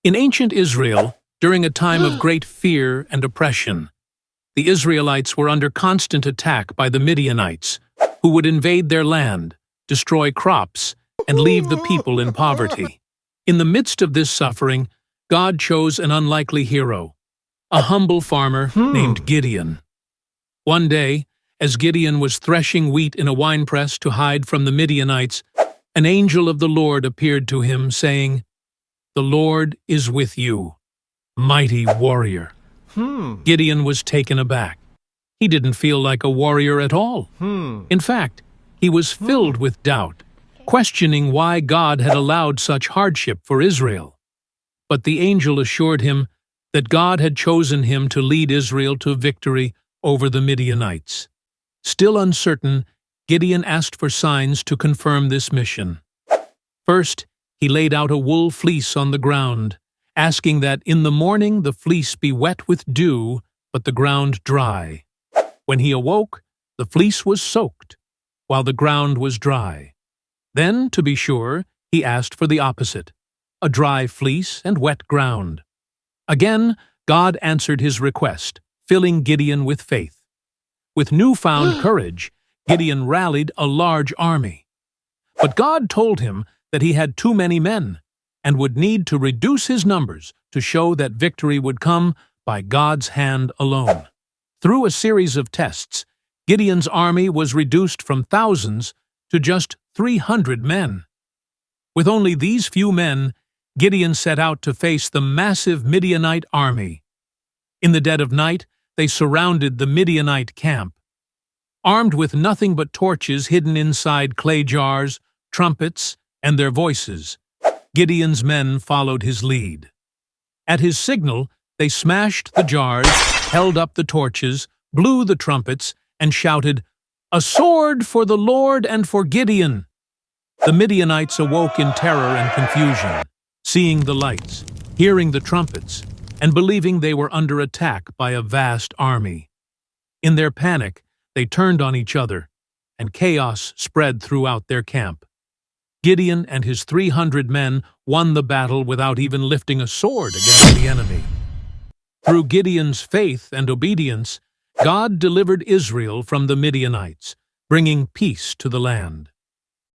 In ancient Israel, during a time of great fear and oppression, the Israelites were under constant attack by the Midianites, who would invade their land, destroy crops, and leave the people in poverty. In the midst of this suffering, God chose an unlikely hero, a humble farmer named Gideon. One day, as Gideon was threshing wheat in a winepress to hide from the Midianites, an angel of the Lord appeared to him, saying, "The Lord is with you, mighty warrior." Gideon was taken aback. He didn't feel like a warrior at all. In fact, he was filled with doubt, questioning why God had allowed such hardship for Israel. But the angel assured him that God had chosen him to lead Israel to victory over the Midianites. Still uncertain, Gideon asked for signs to confirm this mission. First, he laid out a wool fleece on the ground, asking that in the morning the fleece be wet with dew, but the ground dry. When he awoke, the fleece was soaked, while the ground was dry. Then, to be sure, he asked for the opposite, a dry fleece and wet ground. Again, God answered his request, filling Gideon with faith. With newfound courage, Gideon rallied a large army. But God told him that he had too many men, and would need to reduce his numbers to show that victory would come by God's hand alone. Through a series of tests, Gideon's army was reduced from thousands to just 300 men. With only these few men, Gideon set out to face the massive Midianite army. In the dead of night, they surrounded the Midianite camp. Armed with nothing but torches hidden inside clay jars, trumpets, and their voices, Gideon's men followed his lead. At his signal, they smashed the jars, held up the torches, blew the trumpets, and shouted, "A sword for the Lord and for Gideon!" The Midianites awoke in terror and confusion, seeing the lights, hearing the trumpets, and believing they were under attack by a vast army. In their panic, they turned on each other, and chaos spread throughout their camp. Gideon and his 300 men won the battle without even lifting a sword against the enemy. Through Gideon's faith and obedience, God delivered Israel from the Midianites, bringing peace to the land.